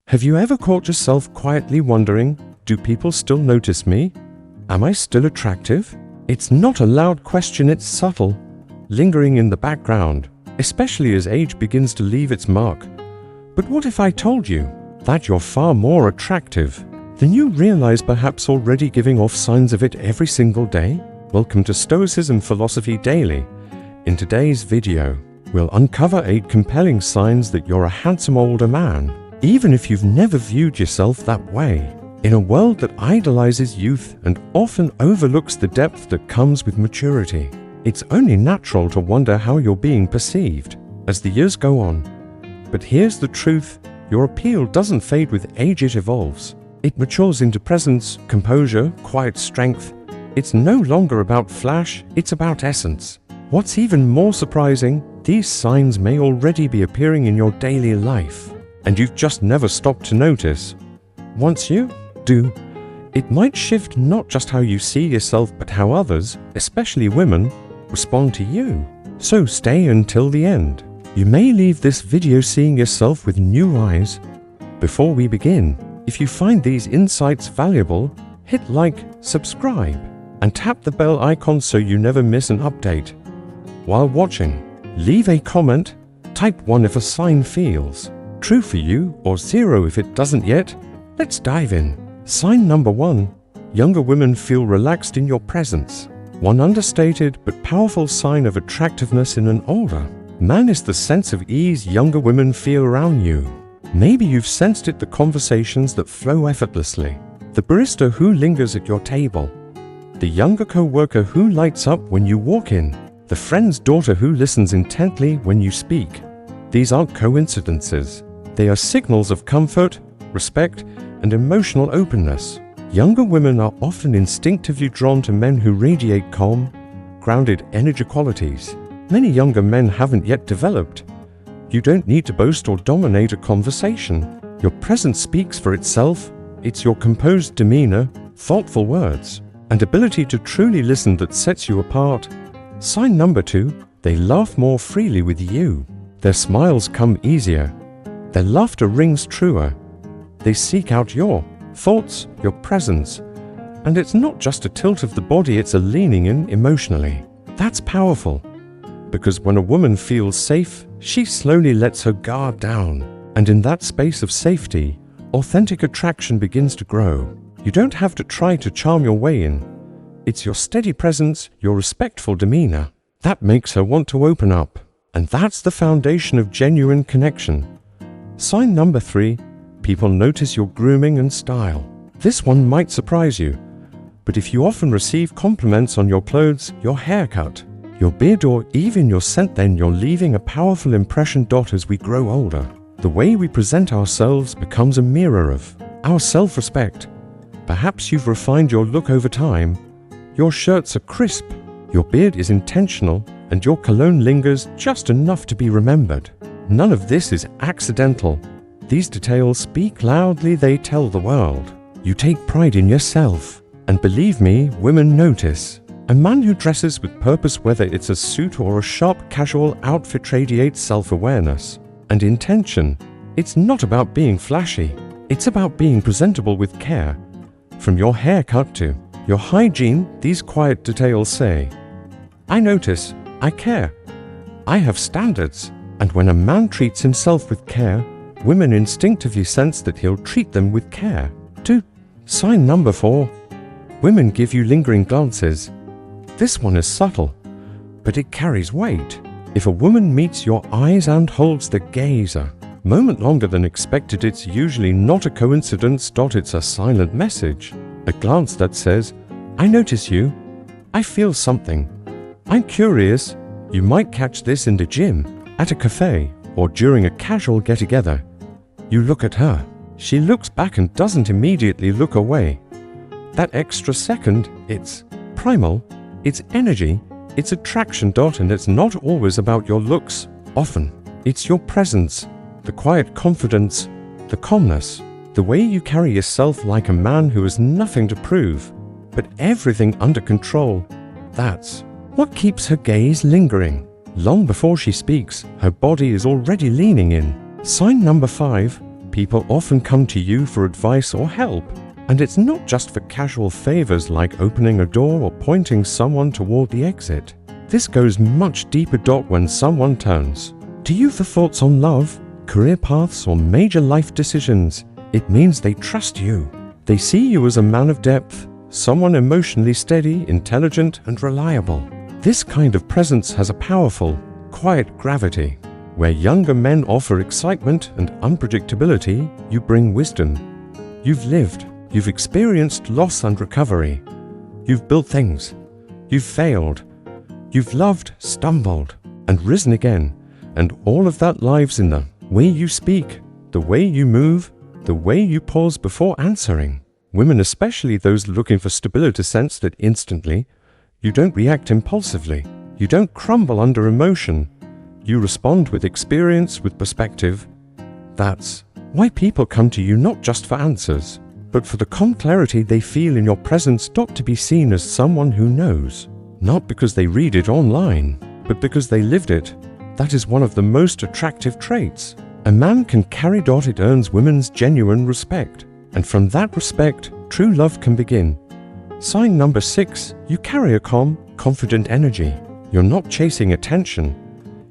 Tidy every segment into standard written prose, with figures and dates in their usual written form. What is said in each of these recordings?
Have you ever caught yourself quietly wondering, do people still notice me? Am I still attractive? It's not a loud question, it's subtle, lingering in the background, especially as age begins to leave its mark. But what if I told you that you're far more attractive than you realize, perhaps already giving off signs of it every single day? Welcome to Stoicism Philosophy Daily. In today's video, we'll uncover 8 compelling signs that you're a handsome older man, even if you've never viewed yourself that way. In a world that idolizes youth and often overlooks the depth that comes with maturity, it's only natural to wonder how you're being perceived as the years go on. But here's the truth: your appeal doesn't fade with age, it evolves. It matures into presence, composure, quiet strength. It's no longer about flash, it's about essence. What's even more surprising, these signs may already be appearing in your daily life, and you've just never stopped to notice. Once you do, it might shift not just how you see yourself, but how others, especially women, respond to you. So stay until the end. You may leave this video seeing yourself with new eyes. Before we begin, if you find these insights valuable, hit like, subscribe, and tap the bell icon so you never miss an update. While watching, leave a comment, type 1 if a sign feels true for you, or 0 if it doesn't yet. Let's dive in. Sign number 1. Younger women feel relaxed in your presence. One understated but powerful sign of attractiveness in an older man is the sense of ease younger women feel around you. Maybe you've sensed it: the conversations that flow effortlessly, the barista who lingers at your table, the younger co-worker who lights up when you walk in, the friend's daughter who listens intently when you speak. These aren't coincidences. They are signals of comfort, respect, and emotional openness. Younger women are often instinctively drawn to men who radiate calm, grounded energy qualities. Many younger men haven't yet developed. You don't need to boast or dominate a conversation. Your presence speaks for itself. It's your composed demeanor, thoughtful words, and ability to truly listen that sets you apart. Sign number 2. They laugh more freely with you. Their smiles come easier. Their laughter rings truer. They seek out your thoughts, your presence. And it's not just a tilt of the body, it's a leaning in emotionally. That's powerful, because when a woman feels safe, she slowly lets her guard down. And in that space of safety, authentic attraction begins to grow. You don't have to try to charm your way in. It's your steady presence, your respectful demeanor, that makes her want to open up. And that's the foundation of genuine connection. Sign number 3. People notice your grooming and style. This one might surprise you, but if you often receive compliments on your clothes, your haircut, your beard, or even your scent, then you're leaving a powerful impression. As we grow older, the way we present ourselves becomes a mirror of our self-respect. Perhaps you've refined your look over time. Your shirts are crisp, your beard is intentional, and your cologne lingers just enough to be remembered. None of this is accidental. These details speak loudly, they tell the world you take pride in yourself. And believe me, women notice. A man who dresses with purpose, whether it's a suit or a sharp casual outfit, radiates self-awareness and intention. It's not about being flashy, it's about being presentable with care. From your haircut to your hygiene, these quiet details say, I notice, I care, I have standards. And when a man treats himself with care, women instinctively sense that he'll treat them with care too. Sign number 4. Women give you lingering glances. This one is subtle, but it carries weight. If a woman meets your eyes and holds the gaze a moment longer than expected, it's usually not a coincidence. It's a silent message. A glance that says, I notice you, I feel something, I'm curious. You might catch this in the gym, at a cafe, or during a casual get-together. You look at her, she looks back and doesn't immediately look away. That extra second, it's primal, it's energy, it's attraction. And it's not always about your looks. Often, it's your presence, the quiet confidence, the calmness, the way you carry yourself, like a man who has nothing to prove, but everything under control. That's what keeps her gaze lingering. Long before she speaks, her body is already leaning in. Sign number 5. People often come to you for advice or help, and it's not just for casual favors like opening a door or pointing someone toward the exit. This goes much deeper, when someone turns to you for thoughts on love, career paths, or major life decisions. It means they trust you. They see you as a man of depth, someone emotionally steady, intelligent, and reliable. This kind of presence has a powerful, quiet gravity. Where younger men offer excitement and unpredictability, you bring wisdom. You've lived, you've experienced loss and recovery. You've built things. You've failed. You've loved, stumbled, and risen again. And all of that lives in the way you speak, the way you move, the way you pause before answering. Women, especially those looking for stability, sense that instantly. You don't react impulsively. You don't crumble under emotion. You respond with experience, with perspective. That's why people come to you, not just for answers, but for the calm clarity they feel in your presence, not to be seen as someone who knows. Not because they read it online, but because they lived it. That is one of the most attractive traits. A man can carry. It earns women's genuine respect. And from that respect, true love can begin. Sign number 6, you carry a calm, confident energy. You're not chasing attention.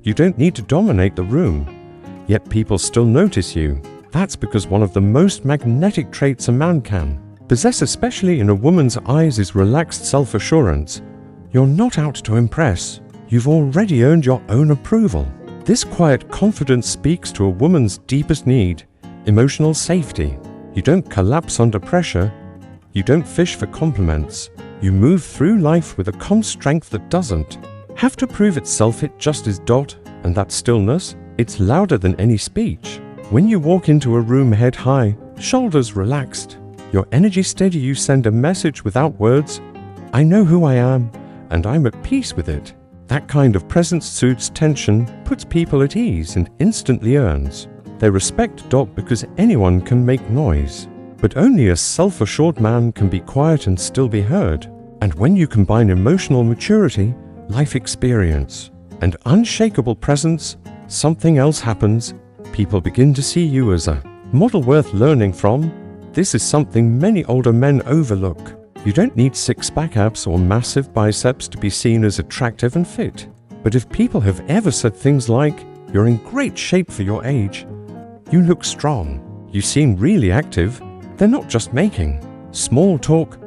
You don't need to dominate the room. Yet people still notice you. That's because one of the most magnetic traits a man can possess, especially in a woman's eyes, is relaxed self-assurance. You're not out to impress. You've already earned your own approval. This quiet confidence speaks to a woman's deepest need, emotional safety. You don't collapse under pressure. You don't fish for compliments. You move through life with a calm strength that doesn't have to prove itself. It just is. And that stillness, it's louder than any speech. When you walk into a room head high, shoulders relaxed, your energy steady, you send a message without words. I know who I am, and I'm at peace with it. That kind of presence soothes tension, puts people at ease, and instantly earns their respect. Because anyone can make noise, but only a self-assured man can be quiet and still be heard. And when you combine emotional maturity, life experience, and unshakable presence, something else happens. People begin to see you as a model worth learning from. This is something many older men overlook. You don't need six-pack abs or massive biceps to be seen as attractive and fit. But if people have ever said things like, "You're in great shape for your age," "You look strong," "You seem really active," they're not just making small talk.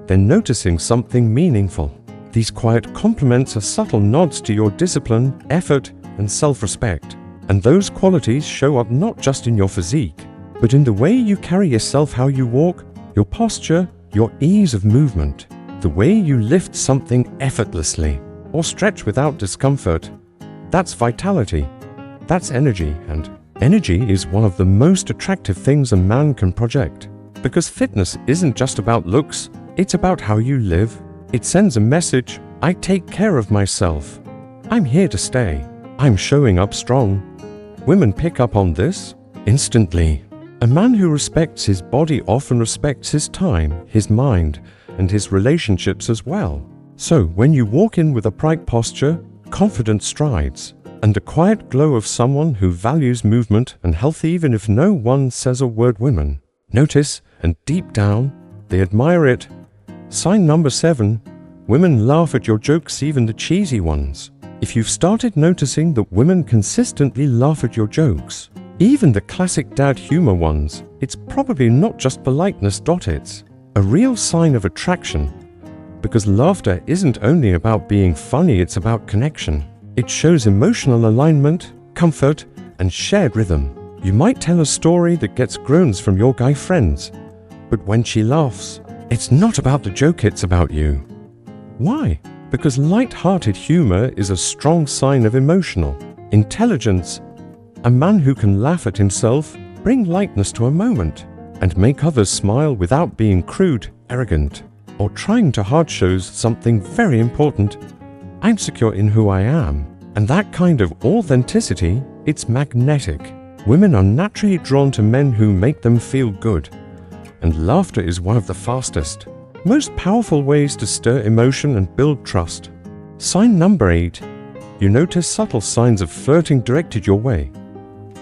They're noticing something meaningful. These quiet compliments are subtle nods to your discipline, effort, and self-respect. And those qualities show up not just in your physique, but in the way you carry yourself, how you walk, your posture, your ease of movement, the way you lift something effortlessly or stretch without discomfort. That's vitality. That's energy, and energy is one of the most attractive things a man can project. Because fitness isn't just about looks, it's about how you live. It sends a message: I take care of myself. I'm here to stay. I'm showing up strong. Women pick up on this instantly. A man who respects his body often respects his time, his mind, and his relationships as well. So when you walk in with a bright posture, confident strides, and the quiet glow of someone who values movement and health, even if no one says a word, women notice, and deep down, they admire it. Sign number 7, women laugh at your jokes, even the cheesy ones. If you've started noticing that women consistently laugh at your jokes, even the classic dad humor ones, it's probably not just politeness. It's a real sign of attraction. Because laughter isn't only about being funny, it's about connection. It shows emotional alignment, comfort, and shared rhythm. You might tell a story that gets groans from your guy friends, but when she laughs, it's not about the joke, it's about you. Why? Because light-hearted humor is a strong sign of emotional intelligence. A man who can laugh at himself, bring lightness to a moment, and make others smile without being crude, arrogant, or trying to hard shows something very important. I'm secure in who I am. And that kind of authenticity, it's magnetic. Women are naturally drawn to men who make them feel good. And laughter is one of the fastest, most powerful ways to stir emotion and build trust. Sign number 8. You notice subtle signs of flirting directed your way.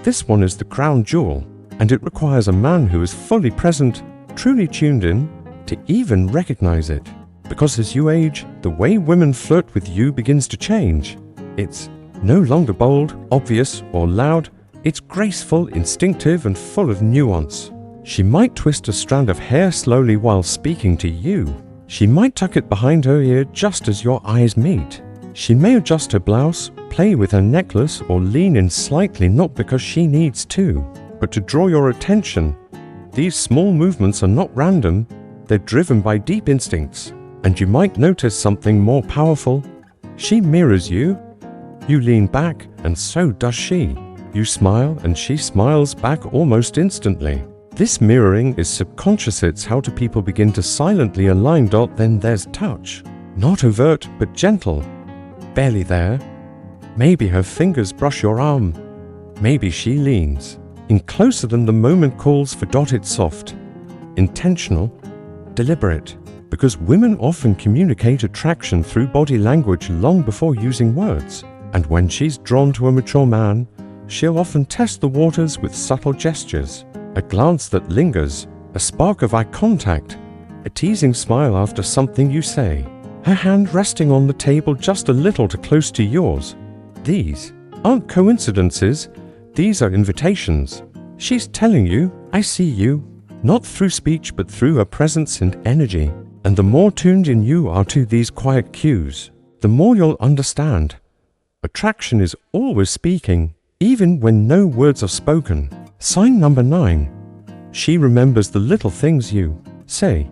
This one is the crown jewel. and it requires a man who is fully present, truly tuned in, to even recognize it. Because as you age, the way women flirt with you begins to change. It's no longer bold, obvious, or loud. It's graceful, instinctive, and full of nuance. She might twist a strand of hair slowly while speaking to you. She might tuck it behind her ear just as your eyes meet. She may adjust her blouse, play with her necklace, or lean in slightly, not because she needs to, but to draw your attention. These small movements are not random. They're driven by deep instincts. And you might notice something more powerful. She mirrors you. You lean back, and so does she. You smile, and she smiles back almost instantly. This mirroring is subconscious. It's how do people begin to silently align. Then there's touch. Not overt, but gentle. Barely there. Maybe her fingers brush your arm. Maybe she leans in closer than the moment calls for. It's soft, intentional, deliberate. Because women often communicate attraction through body language long before using words. And when she's drawn to a mature man, she'll often test the waters with subtle gestures. A glance that lingers, a spark of eye contact, a teasing smile after something you say, her hand resting on the table just a little too close to yours. These aren't coincidences, these are invitations. She's telling you, I see you, not through speech but through her presence and energy. And the more tuned in you are to these quiet cues, the more you'll understand. Attraction is always speaking, even when no words are spoken. Sign number 9. She remembers the little things you say.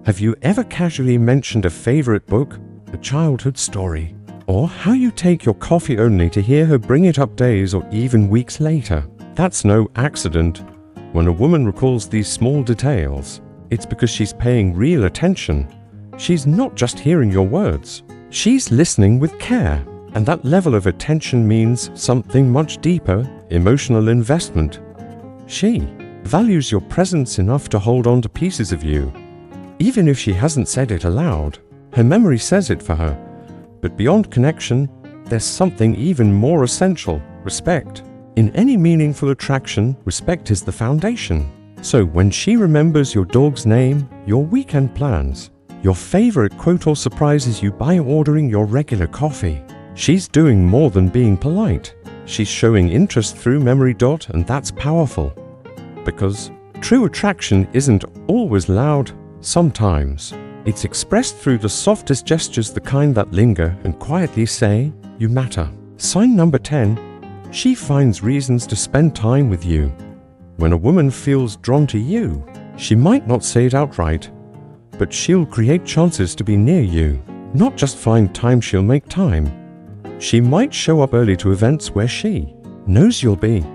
Have you ever casually mentioned a favorite book, a childhood story, or how you take your coffee only to hear her bring it up days or even weeks later? That's no accident. When a woman recalls these small details, it's because she's paying real attention. She's not just hearing your words. She's listening with care. And that level of attention means something much deeper, emotional investment. She values your presence enough to hold on to pieces of you. Even if she hasn't said it aloud, her memory says it for her. But beyond connection, there's something even more essential: respect. In any meaningful attraction, respect is the foundation. So when she remembers your dog's name, your weekend plans, your favorite quote, or surprises you by ordering your regular coffee, she's doing more than being polite. She's showing interest through memory. And that's powerful. Because true attraction isn't always loud. Sometimes it's expressed through the softest gestures, the kind that linger and quietly say, you matter. Sign number 10. She finds reasons to spend time with you. When a woman feels drawn to you, she might not say it outright, but she'll create chances to be near you. Not just find time, she'll make time. She might show up early to events where she knows you'll be.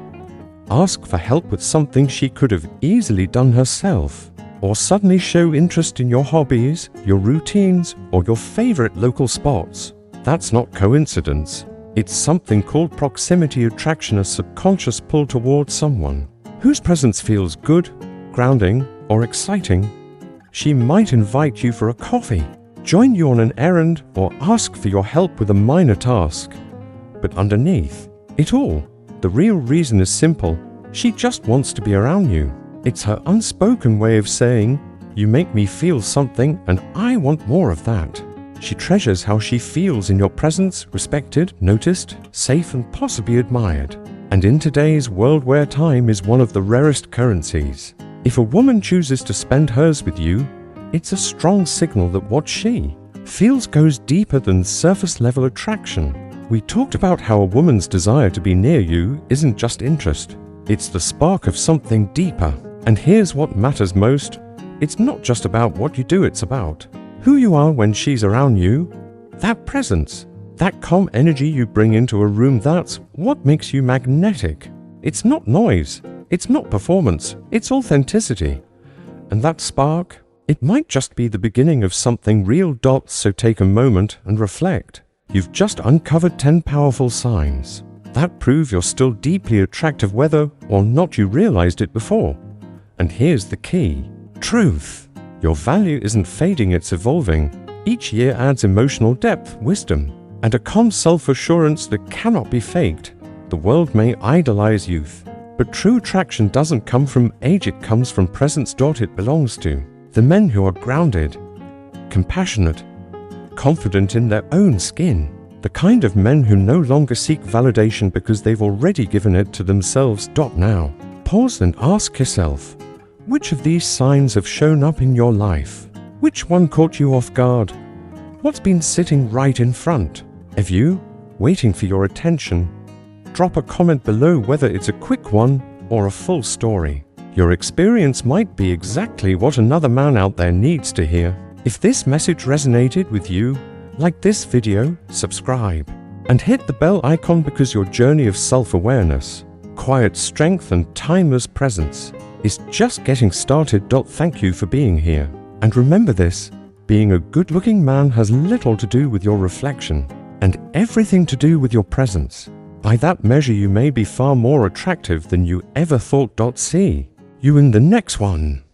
Ask for help with something she could have easily done herself. Or suddenly show interest in your hobbies, your routines, or your favorite local spots. That's not coincidence. It's something called proximity attraction, a subconscious pull towards someone whose presence feels good, grounding, or exciting. She might invite you for a coffee, join you on an errand, or ask for your help with a minor task. But underneath it all, the real reason is simple. She just wants to be around you. It's her unspoken way of saying, you make me feel something and I want more of that. She treasures how she feels in your presence, respected, noticed, safe, and possibly admired. And in today's world where time is one of the rarest currencies, if a woman chooses to spend hers with you, it's a strong signal that what she feels goes deeper than surface-level attraction. We talked about how a woman's desire to be near you isn't just interest. It's the spark of something deeper. And here's what matters most. It's not just about what you do, it's about who you are when she's around you. That presence, that calm energy you bring into a room, that's what makes you magnetic. It's not noise, it's not performance, it's authenticity. And that spark, it might just be the beginning of something real. So take a moment and reflect. You've just uncovered 10 powerful signs that prove you're still deeply attractive, whether or not you realized it before. And here's the key: truth. Your value isn't fading, it's evolving. Each year adds emotional depth, wisdom, and a calm self-assurance that cannot be faked. The world may idolize youth, But true attraction doesn't come from age, it comes from presence. It belongs to the men who are grounded, compassionate, confident in their own skin. The kind of men who no longer seek validation because they've already given it to themselves. Now, pause and ask yourself, which of these signs have shown up in your life? Which one caught you off guard? What's been sitting right in front of you, waiting for your attention? Drop a comment below whether it's a quick one or a full story. Your experience might be exactly what another man out there needs to hear. If this message resonated with you, like this video, subscribe, and hit the bell icon because your journey of self-awareness, quiet strength and timeless presence is just getting started. Thank you for being here. And remember this, being a good-looking man has little to do with your reflection and everything to do with your presence. By that measure, you may be far more attractive than you ever thought. See you in the next one.